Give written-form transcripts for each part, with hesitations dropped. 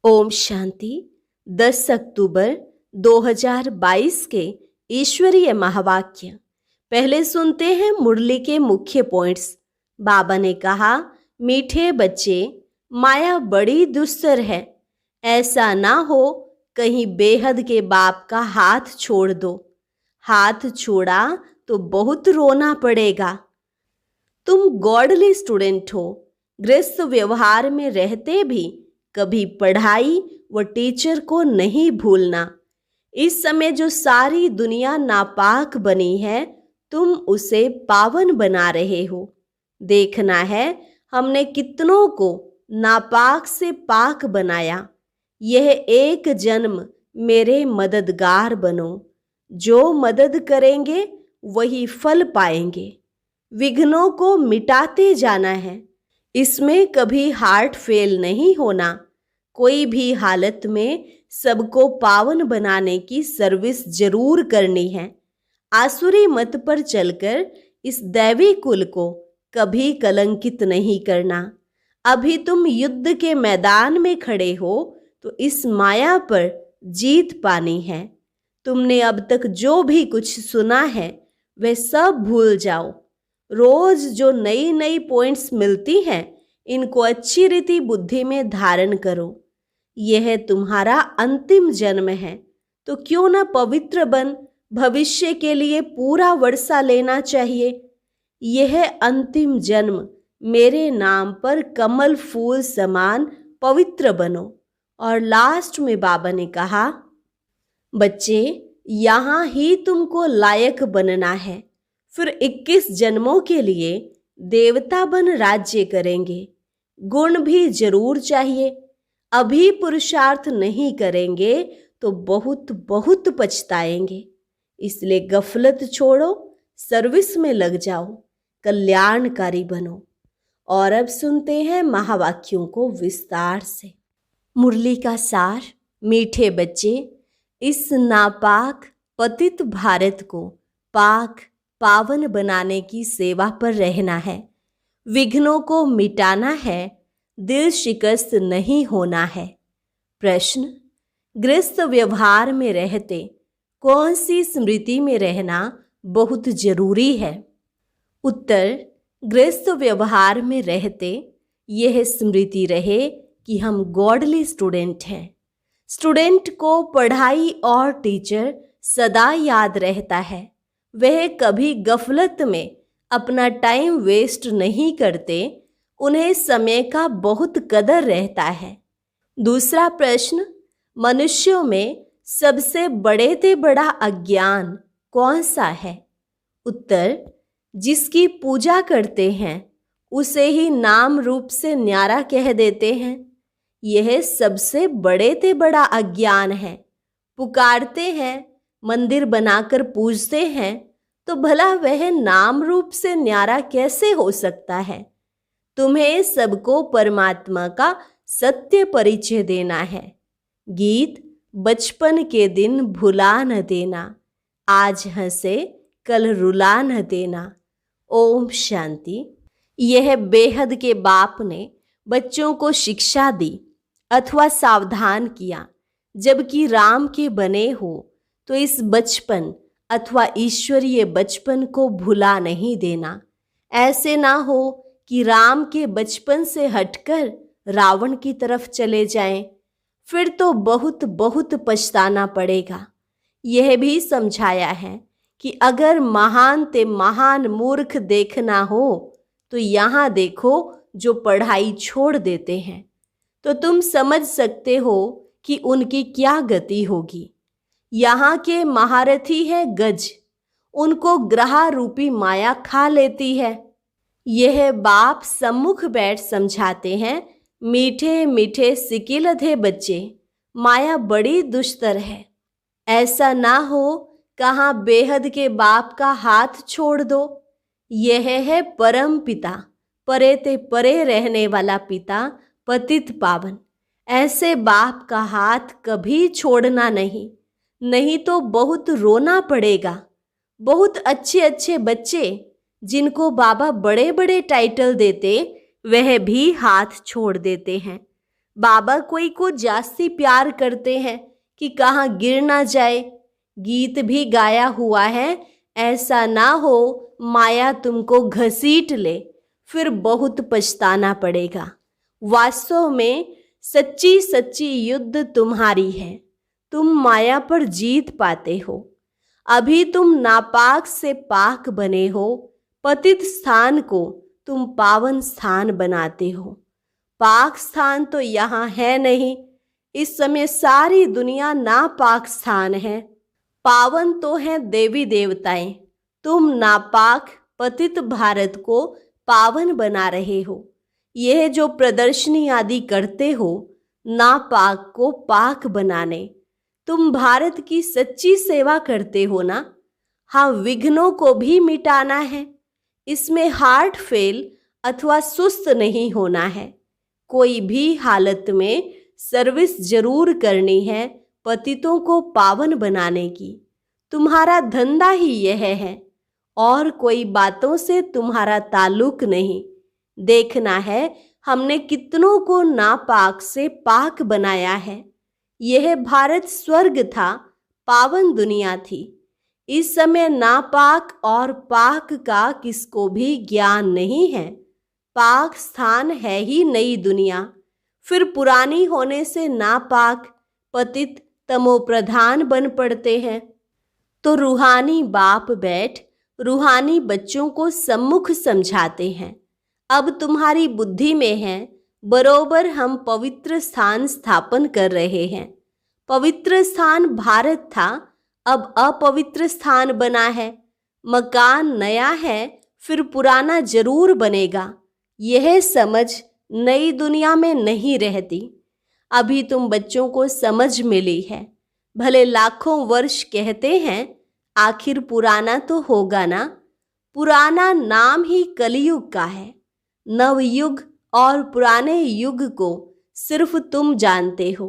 ओम शांति। 10 अक्टूबर 2022 के ईश्वरीय महावाक्य। पहले सुनते हैं मुरली के मुख्य पॉइंट्स। बाबा ने कहा, मीठे बच्चे, माया बड़ी दुस्तर है। ऐसा ना हो कहीं बेहद के बाप का हाथ छोड़ दो। हाथ छोड़ा तो बहुत रोना पड़ेगा। तुम गॉडली स्टूडेंट हो। गृहस्थ व्यवहार में रहते भी कभी पढ़ाई व टीचर को नहीं भूलना। इस समय जो सारी दुनिया नापाक बनी है, तुम उसे पावन बना रहे हो। देखना है हमने कितनों को नापाक से पाक बनाया। यह एक जन्म मेरे मददगार बनो। जो मदद करेंगे वही फल पाएंगे। विघ्नों को मिटाते जाना है। इसमें कभी हार्ट फेल नहीं होना। कोई भी हालत में सबको पावन बनाने की सर्विस जरूर करनी है। आसुरी मत पर चलकर इस दैवी कुल को कभी कलंकित नहीं करना। अभी तुम युद्ध के मैदान में खड़े हो तो इस माया पर जीत पानी है। तुमने अब तक जो भी कुछ सुना है वह सब भूल जाओ। रोज जो नई नई पॉइंट्स मिलती हैं, इनको अच्छी रीति बुद्धि में धारण करो। यह तुम्हारा अंतिम जन्म है, तो क्यों न पवित्र बन भविष्य के लिए पूरा वर्षा लेना चाहिए। यह अंतिम जन्म मेरे नाम पर कमल फूल समान पवित्र बनो। और लास्ट में बाबा ने कहा, बच्चे, यहाँ ही तुमको लायक बनना है। फिर 21 जन्मों के लिए देवता बन राज्य करेंगे। गुण भी जरूर चाहिए। अभी पुरुषार्थ नहीं करेंगे तो बहुत बहुत पछताएंगे। इसलिए गफलत छोड़ो, सर्विस में लग जाओ, कल्याणकारी बनो। और अब सुनते हैं महावाक्यों को विस्तार से। मुरली का सार। मीठे बच्चे, इस नापाक पतित भारत को पाक पावन बनाने की सेवा पर रहना है। विघ्नों को मिटाना है। दिल शिकस्त नहीं होना है। प्रश्न, गृहस्थ व्यवहार में रहते कौन सी स्मृति में रहना बहुत जरूरी है? उत्तर, गृहस्थ व्यवहार में रहते यह स्मृति रहे कि हम गॉडली स्टूडेंट हैं। स्टूडेंट को पढ़ाई और टीचर सदा याद रहता है। वह कभी गफलत में अपना टाइम वेस्ट नहीं करते। उन्हें समय का बहुत कदर रहता है। दूसरा प्रश्न, मनुष्यों में सबसे बड़े से बड़ा अज्ञान कौन सा है? उत्तर, जिसकी पूजा करते हैं उसे ही नाम रूप से न्यारा कह देते हैं। यह सबसे बड़े से बड़ा अज्ञान है। पुकारते हैं, मंदिर बनाकर पूजते हैं, तो भला वह नाम रूप से न्यारा कैसे हो सकता है? तुम्हें सबको परमात्मा का सत्य परिचय देना है। गीत, बचपन के दिन भुला न देना, आज हंसे कल रुला न देना। ओम शांति। यह बेहद के बाप ने बच्चों को शिक्षा दी अथवा सावधान किया। जबकि राम के बने हो तो इस बचपन अथवा ईश्वरीय बचपन को भुला नहीं देना। ऐसे ना हो कि राम के बचपन से हटकर रावण की तरफ चले जाएं, फिर तो बहुत बहुत पछताना पड़ेगा। यह भी समझाया है कि अगर महान ते महान मूर्ख देखना हो तो यहाँ देखो जो पढ़ाई छोड़ देते हैं, तो तुम समझ सकते हो कि उनकी क्या गति होगी। यहाँ के महारथी है गज, उनको ग्रह रूपी माया खा लेती है। यह बाप सम्मुख बैठ समझाते हैं, मीठे मीठे सिकिलधे बच्चे, माया बड़ी दुष्तर है। ऐसा ना हो कहाँ बेहद के बाप का हाथ छोड़ दो। यह है परम पिता, परे ते परे रहने वाला पिता, पतित पावन। ऐसे बाप का हाथ कभी छोड़ना नहीं तो बहुत रोना पड़ेगा। बहुत अच्छे अच्छे बच्चे जिनको बाबा बड़े बड़े टाइटल देते, वह भी हाथ छोड़ देते हैं। बाबा कोई को जास्ती प्यार करते हैं कि कहाँ गिर ना जाए। गीत भी गाया हुआ है, ऐसा ना हो माया तुमको घसीट ले, फिर बहुत पछताना पड़ेगा। वास्तव में सच्ची सच्ची युद्ध तुम्हारी है, तुम माया पर जीत पाते हो। अभी तुम नापाक से पाक बने हो, पतित स्थान को तुम पावन स्थान बनाते हो। पाक स्थान तो यहाँ है नहीं, इस समय सारी दुनिया नापाक स्थान है। पावन तो हैं देवी देवताएं, तुम नापाक पतित भारत को पावन बना रहे हो। यह जो प्रदर्शनी आदि करते हो नापाक को पाक बनाने, तुम भारत की सच्ची सेवा करते हो ना। हाँ, विघ्नों को भी मिटाना है, इसमें हार्ट फेल अथवा सुस्त नहीं होना है। कोई भी हालत में सर्विस जरूर करनी है पतितों को पावन बनाने की। तुम्हारा धंधा ही यह है और कोई बातों से तुम्हारा ताल्लुक नहीं। देखना है हमने कितनों को नापाक से पाक बनाया है। यह भारत स्वर्ग था, पावन दुनिया थी। इस समय नापाक और पाक का किसको भी ज्ञान नहीं है। पाक स्थान है ही नई दुनिया, फिर पुरानी होने से नापाक पतित तमोप्रधान बन पड़ते हैं। तो रूहानी बाप बैठ रूहानी बच्चों को सम्मुख समझाते हैं। अब तुम्हारी बुद्धि में है, बरोबर हम पवित्र स्थान स्थापन कर रहे हैं। पवित्र स्थान भारत था, अब अपवित्र स्थान बना है। मकान नया है, फिर पुराना जरूर बनेगा। यह समझ नई दुनिया में नहीं रहती। अभी तुम बच्चों को समझ मिली है। भले लाखों वर्ष कहते हैं, आखिर पुराना तो होगा ना। पुराना नाम ही कलयुग का है। नवयुग और पुराने युग को सिर्फ तुम जानते हो।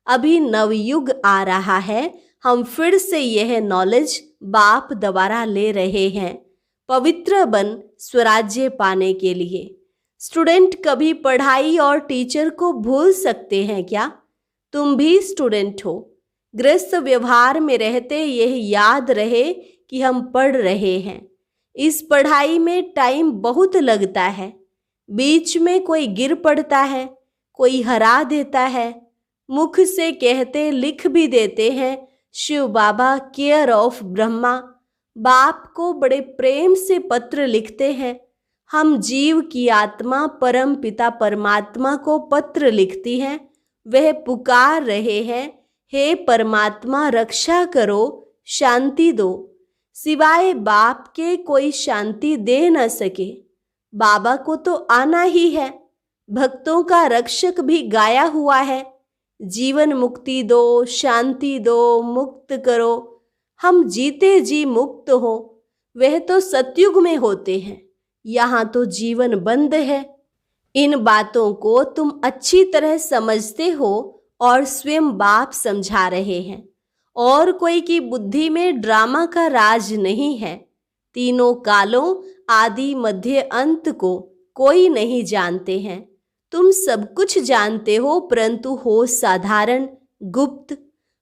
अभी नवयुग आ रहा है, हम फिर से यह नॉलेज बाप द्वारा ले रहे हैं, पवित्र बन स्वराज्य पाने के लिए। स्टूडेंट कभी पढ़ाई और टीचर को भूल सकते हैं क्या? तुम भी स्टूडेंट हो। गृहस्थ व्यवहार में रहते यह याद रहे कि हम पढ़ रहे हैं। इस पढ़ाई में टाइम बहुत लगता है। बीच में कोई गिर पड़ता है, कोई हरा देता है। मुख से कहते लिख भी देते हैं, शिव बाबा केयर ऑफ ब्रह्मा। बाप को बड़े प्रेम से पत्र लिखते हैं। हम जीव की आत्मा परम पिता परमात्मा को पत्र लिखती हैं। वह पुकार रहे हैं, हे परमात्मा रक्षा करो, शांति दो। सिवाय बाप के कोई शांति दे न सके। बाबा को तो आना ही है। भक्तों का रक्षक भी गाया हुआ है, जीवन मुक्ति दो, शांति दो, मुक्त करो। हम जीते जी मुक्त हो, वह तो सतयुग में होते हैं, यहाँ तो जीवन बंद है। इन बातों को तुम अच्छी तरह समझते हो और स्वयं बाप समझा रहे हैं। और कोई की बुद्धि में ड्रामा का राज नहीं है। तीनों कालों आदि मध्य अंत को कोई नहीं जानते हैं। तुम सब कुछ जानते हो, परंतु हो साधारण, गुप्त।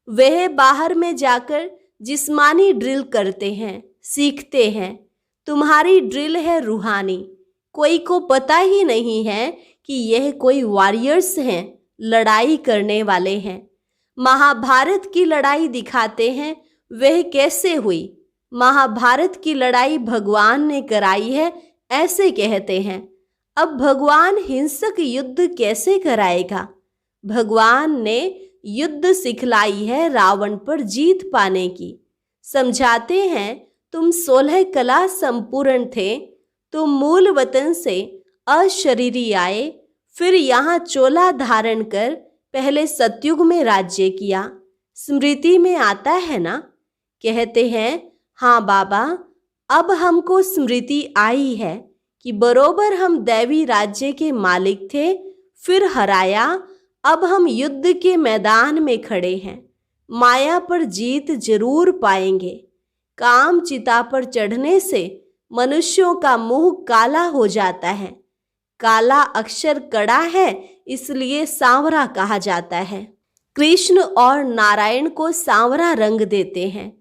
वह बाहर में जाकर जिस्मानी ड्रिल करते हैं, सीखते हैं। तुम्हारी ड्रिल है रूहानी। कोई को पता ही नहीं है कि यह कोई वॉरियर्स हैं, लड़ाई करने वाले हैं। महाभारत की लड़ाई दिखाते हैं, वह कैसे हुई? महाभारत की लड़ाई भगवान ने कराई है, ऐसे कहते हैं। अब भगवान हिंसक युद्ध कैसे कराएगा? भगवान ने युद्ध सिखलाई है रावण पर जीत पाने की। समझाते हैं, तुम 16 कला संपूर्ण थे। तुम मूल वतन से अशरीरी आए, फिर यहाँ चोला धारण कर पहले सतयुग में राज्य किया। स्मृति में आता है ना? कहते हैं, हाँ बाबा, अब हमको स्मृति आई है कि बरोबर हम दैवी राज्य के मालिक थे, फिर हराया। अब हम युद्ध के मैदान में खड़े हैं। माया पर जीत जरूर पाएंगे। काम चिता पर चढ़ने से मनुष्यों का मुंह काला हो जाता है। काला अक्षर कड़ा है, इसलिए सांवरा कहा जाता है। कृष्ण और नारायण को सांवरा रंग देते हैं।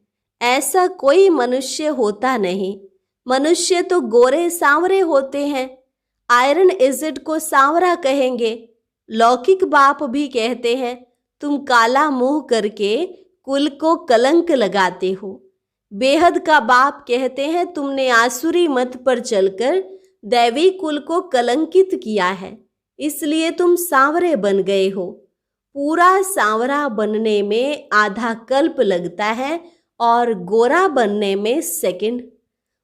ऐसा कोई मनुष्य होता नहीं। मनुष्य तो गोरे सांवरे होते हैं। आयरन एसिड को सांवरा कहेंगे। लौकिक बाप भी कहते हैं, तुम काला मुंह करके कुल को कलंक लगाते हो। बेहद का बाप कहते हैं, तुमने आसुरी मत पर चलकर दैवी कुल को कलंकित किया है, इसलिए तुम सांवरे बन गए हो। पूरा सांवरा बनने में आधा कल्प लगता है और गोरा बनने में सेकंड।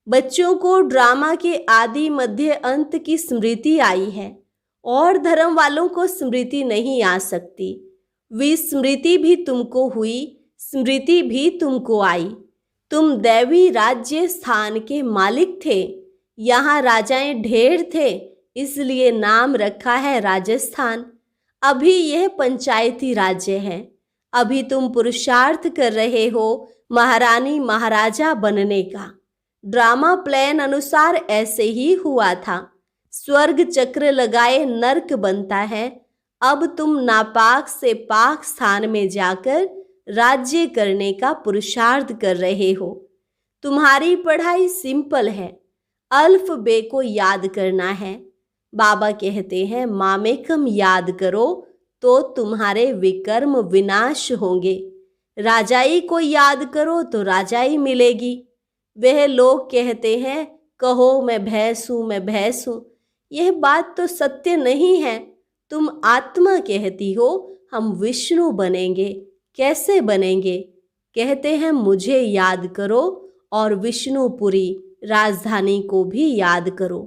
बच्चों को ड्रामा के आदि मध्य अंत की स्मृति आई है और धर्म वालों को स्मृति नहीं आ सकती। विस्मृति भी तुमको हुई, स्मृति भी तुमको आई। तुम दैवी राज्य स्थान के मालिक थे। यहाँ राजाएं ढेर थे, इसलिए नाम रखा है राजस्थान। अभी यह पंचायती राज्य है। अभी तुम पुरुषार्थ कर रहे हो महारानी महाराजा बनने का। ड्रामा प्लान अनुसार ऐसे ही हुआ था। स्वर्ग चक्र लगाए नर्क बनता है। अब तुम नापाक से पाक स्थान में जाकर राज्य करने का पुरुषार्थ कर रहे हो। तुम्हारी पढ़ाई सिंपल है, अल्फ बे को याद करना है। बाबा कहते हैं, मामेकम याद करो तो तुम्हारे विकर्म विनाश होंगे। राजाई को याद करो तो राजाई मिलेगी। वह लोग कहते हैं, कहो मैं भैंस हूँ, मैं भैंस हूँ। यह बात तो सत्य नहीं है। तुम आत्मा कहती हो हम विष्णु बनेंगे। कैसे बनेंगे? कहते हैं मुझे याद करो और विष्णुपुरी राजधानी को भी याद करो।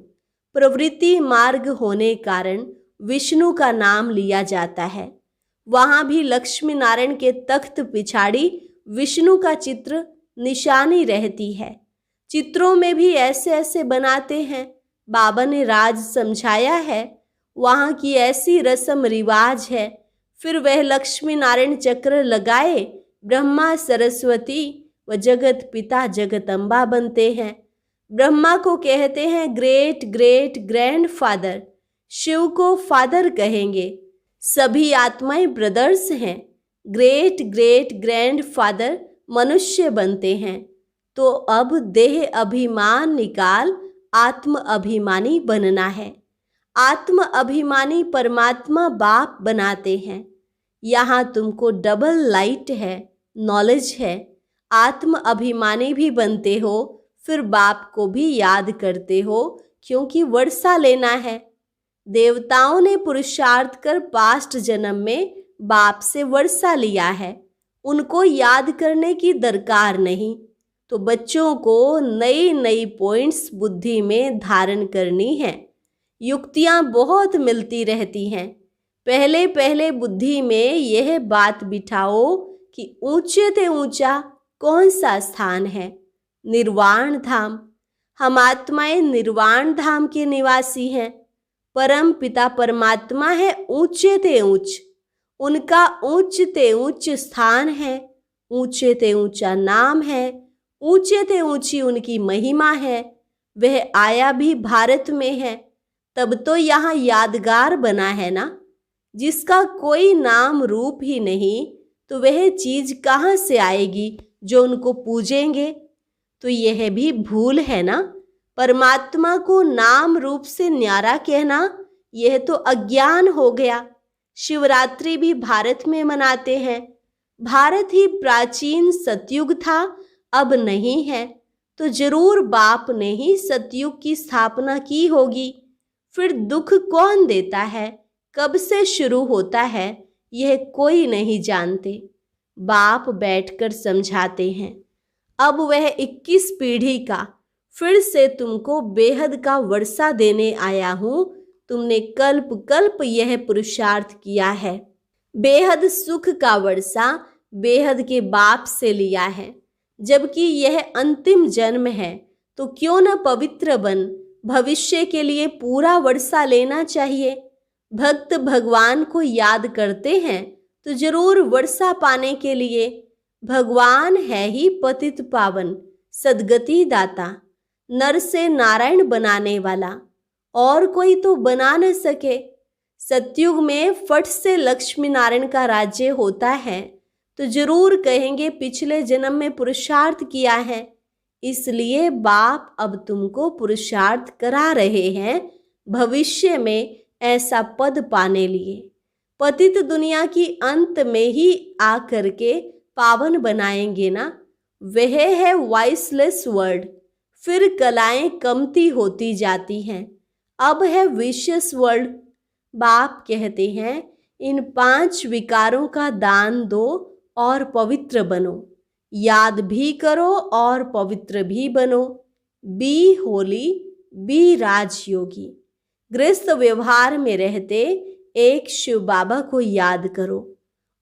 प्रवृत्ति मार्ग होने कारण विष्णु का नाम लिया जाता है। वहाँ भी लक्ष्मी नारायण के तख्त पिछाड़ी विष्णु का चित्र निशानी रहती है। चित्रों में भी ऐसे ऐसे बनाते हैं। बाबा ने राज समझाया है, वहाँ की ऐसी रस्म रिवाज है। फिर वह लक्ष्मी नारायण चक्र लगाए ब्रह्मा सरस्वती व जगत पिता जगदम्बा बनते हैं। ब्रह्मा को कहते हैं great great grandfather, Shiva को फादर कहेंगे। सभी आत्माएं ब्रदर्स हैं। ग्रेट ग्रेट ग्रैंड फादर मनुष्य बनते हैं। तो अब देह अभिमान निकाल आत्म अभिमानी बनना है। आत्म अभिमानी परमात्मा बाप बनाते हैं। यहाँ तुमको डबल लाइट है, नॉलेज है। आत्म अभिमानी भी बनते हो, फिर बाप को भी याद करते हो, क्योंकि वर्षा लेना है। देवताओं ने पुरुषार्थ कर पास्ट जन्म में बाप से वर्षा लिया है। उनको याद करने की दरकार नहीं। तो बच्चों को नई नई पॉइंट्स बुद्धि में धारण करनी है। युक्तियाँ बहुत मिलती रहती हैं। पहले पहले बुद्धि में यह बात बिठाओ कि ऊंचे से ऊंचा कौन सा स्थान है? निर्वाण धाम। हम आत्माएं निर्वाण धाम के निवासी हैं। परम पिता परमात्मा है ऊंचे ते ऊंच। उनका ऊंच ते ऊंच स्थान है, ऊंचे ते ऊंचा नाम है, ऊंचे ते ऊंची उनकी महिमा है। वह आया भी भारत में है, तब तो यहाँ यादगार बना है ना। जिसका कोई नाम रूप ही नहीं, तो वह चीज कहाँ से आएगी जो उनको पूजेंगे? तो यह भी भूल है ना। परमात्मा को नाम रूप से न्यारा कहना, यह तो अज्ञान हो गया। शिवरात्रि भी भारत में मनाते हैं। भारत ही प्राचीन सतयुग था, अब नहीं है। तो जरूर बाप ने ही सतयुग की स्थापना की होगी। फिर दुख कौन देता है, कब से शुरू होता है, यह कोई नहीं जानते। बाप बैठकर समझाते हैं। अब वह 21 पीढ़ी का फिर से तुमको बेहद का वर्षा देने आया हूँ। तुमने कल्प कल्प यह पुरुषार्थ किया है। बेहद सुख का वर्षा बेहद के बाप से लिया है। जबकि यह अंतिम जन्म है, तो क्यों न पवित्र बन भविष्य के लिए पूरा वर्षा लेना चाहिए। भक्त भगवान को याद करते हैं तो जरूर वर्षा पाने के लिए। भगवान है ही पतित पावन, सदगति दाता, नर से नारायण बनाने वाला। और कोई तो बना न सके। सतयुग में फट से लक्ष्मी नारायण का राज्य होता है तो जरूर कहेंगे पिछले जन्म में पुरुषार्थ किया है, इसलिए बाप अब तुमको पुरुषार्थ करा रहे हैं भविष्य में ऐसा पद पाने लिए। पतित दुनिया की अंत में ही आकर के पावन बनाएंगे ना, वह है वॉइसलेस वर्ड। फिर कलाएं कमती होती जाती हैं, अब है विशियस वर्ल्ड। बाप कहते हैं इन 5 विकारों का दान दो और पवित्र बनो, याद भी करो और पवित्र भी बनो। Be holy, be rajyogi. गृहस्थ व्यवहार में रहते एक शिव बाबा को याद करो,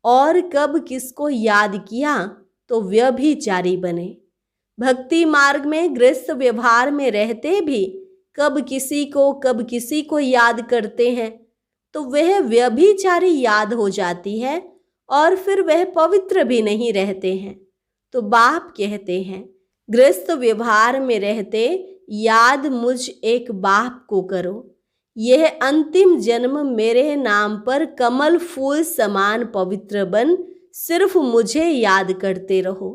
और कब किसको याद किया तो व्यभिचारी बने। भक्ति मार्ग में गृहस्थ व्यवहार में रहते भी कब किसी को याद करते हैं तो वह व्यभिचारी याद हो जाती है और फिर वह पवित्र भी नहीं रहते हैं। तो बाप कहते हैं गृहस्थ व्यवहार में रहते याद मुझ एक बाप को करो। यह अंतिम जन्म मेरे नाम पर कमल फूल समान पवित्र बन सिर्फ मुझे याद करते रहो।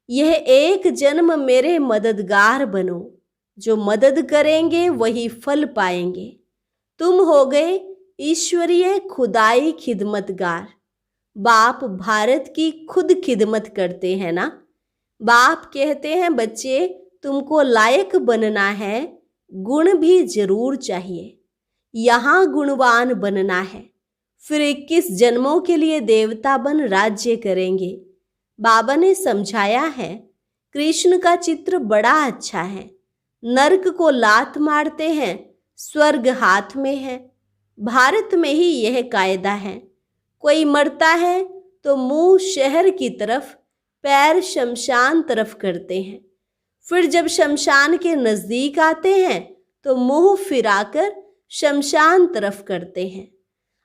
यह एक जन्म मेरे मददगार बनो, जो मदद करेंगे वही फल पाएंगे। तुम हो गए ईश्वरीय खुदाई खिदमतगार। बाप भारत की खुद खिदमत करते हैं ना। बाप कहते हैं बच्चे तुमको लायक बनना है, गुण भी जरूर चाहिए, यहाँ गुणवान बनना है, फिर 21 जन्मों के लिए देवता बन राज्य करेंगे। बाबा ने समझाया है कृष्ण का चित्र बड़ा अच्छा है। नरक को लात मारते हैं, स्वर्ग हाथ में है। भारत में ही यह कायदा है। कोई मरता है तो मुंह शहर की तरफ, पैर शमशान तरफ करते हैं। फिर जब शमशान के नजदीक आते हैं तो मुंह फिराकर शमशान तरफ करते हैं।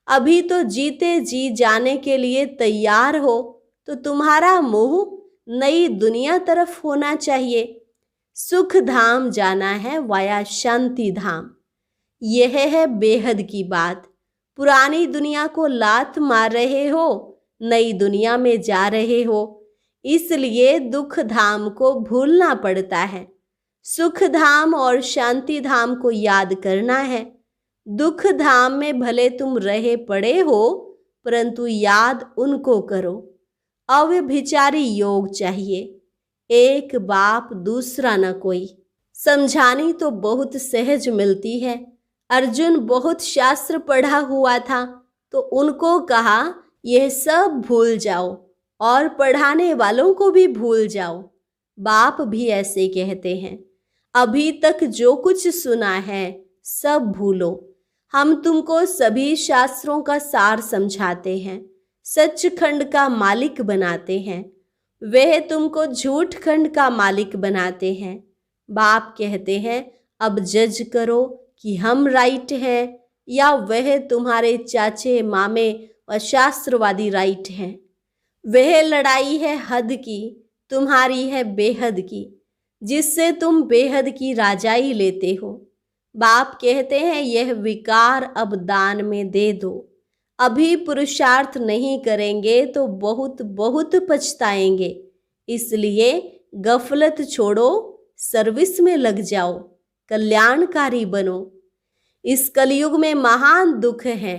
अभी तो जीते जी जाने के लिए तैयार हो तो तुम्हारा मुंह नई दुनिया तरफ होना चाहिए। सुख धाम जाना है वाया शांति धाम। यह है बेहद की बात। पुरानी दुनिया को लात मार रहे हो, नई दुनिया में जा रहे हो, इसलिए दुख धाम को भूलना पड़ता है। सुख धाम और शांति धाम को याद करना है। दुख धाम में भले तुम रहे पड़े हो, परंतु याद उनको करो। अव्यभिचारी योग चाहिए, एक बाप दूसरा न कोई। समझानी तो बहुत सहज मिलती है। अर्जुन बहुत शास्त्र पढ़ा हुआ था तो उनको कहा यह सब भूल जाओ और पढ़ाने वालों को भी भूल जाओ। बाप भी ऐसे कहते हैं, अभी तक जो कुछ सुना है सब भूलो। हम तुमको सभी शास्त्रों का सार समझाते हैं, सचखंड का मालिक बनाते हैं। वह तुमको झूठ खंड का मालिक बनाते हैं। बाप कहते हैं अब जज करो कि हम राइट हैं या वह तुम्हारे चाचे मामे और शास्त्रवादी राइट हैं। वह लड़ाई है हद की, तुम्हारी है बेहद की, जिससे तुम बेहद की राजाई लेते हो। बाप कहते हैं यह विकार अब दान में दे दो। अभी पुरुषार्थ नहीं करेंगे तो बहुत बहुत पछताएंगे। इसलिए गफलत छोड़ो, सर्विस में लग जाओ, कल्याणकारी बनो। इस कलयुग में महान दुख है।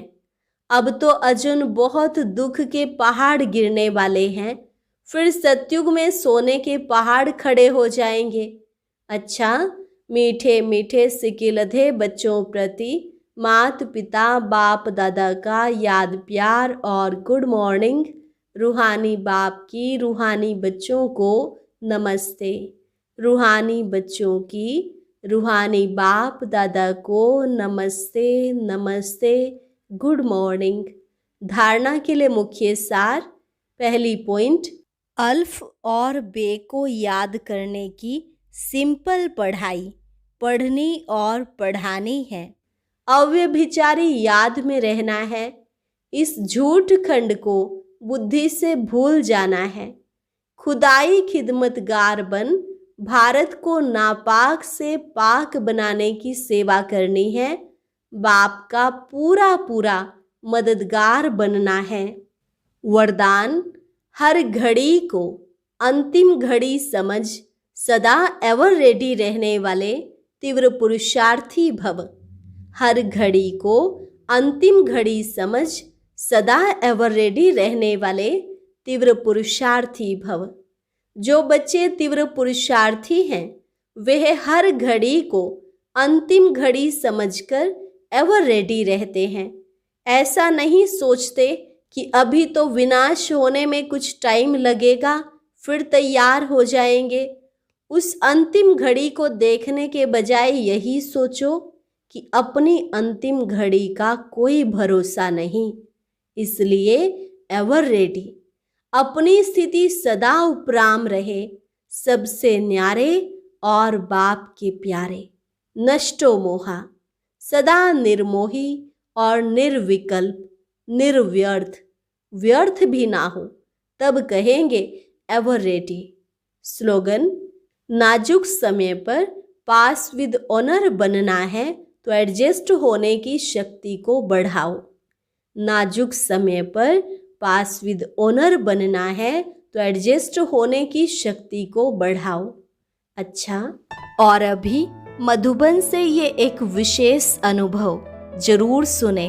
अब तो अर्जुन बहुत दुख के पहाड़ गिरने वाले हैं, फिर सतयुग में सोने के पहाड़ खड़े हो जाएंगे। अच्छा, मीठे मीठे सिकिलधे बच्चों प्रति माता पिता बाप दादा का याद प्यार और गुड मॉर्निंग। रूहानी बाप की रूहानी बच्चों को नमस्ते। रूहानी बच्चों की रूहानी बाप दादा को नमस्ते नमस्ते, गुड मॉर्निंग। धारणा के लिए मुख्य सार। पहली पॉइंट, अल्फ और बे को याद करने की सिंपल पढ़ाई पढ़नी और पढ़ानी है। अव्यभिचारी याद में रहना है। इस झूठ खंड को बुद्धि से भूल जाना है। खुदाई खिदमतगार बन भारत को नापाक से पाक बनाने की सेवा करनी है। बाप का पूरा पूरा मददगार बनना है। वरदान, हर घड़ी को अंतिम घड़ी समझ सदा एवर रेडी रहने वाले तीव्र पुरुषार्थी भव। हर घड़ी को अंतिम घड़ी समझ सदा एवर रेडी रहने वाले तीव्र पुरुषार्थी भव। जो बच्चे तीव्र पुरुषार्थी हैं वे हर घड़ी को अंतिम घड़ी समझकर एवर रेडी रहते हैं। ऐसा नहीं सोचते कि अभी तो विनाश होने में कुछ टाइम लगेगा, फिर तैयार हो जाएंगे। उस अंतिम घड़ी को देखने के बजाय यही सोचो कि अपनी अंतिम घड़ी का कोई भरोसा नहीं, इसलिए एवर रेडी। अपनी स्थिति सदा उपराम रहे, सबसे न्यारे और बाप के प्यारे। नष्टो मोहा, सदा निर्मोही और निर्विकल्प, निर्व्यर्थ। व्यर्थ भी ना हो तब कहेंगे एवर रेडी। स्लोगन, नाजुक समय पर पास विद ऑनर बनना है तो एडजस्ट होने की शक्ति को बढ़ाओ। नाजुक समय पर पास विद ऑनर बनना है तो एडजस्ट होने की शक्ति को बढ़ाओ। अच्छा, और अभी मधुबन से ये एक विशेष अनुभव जरूर सुने।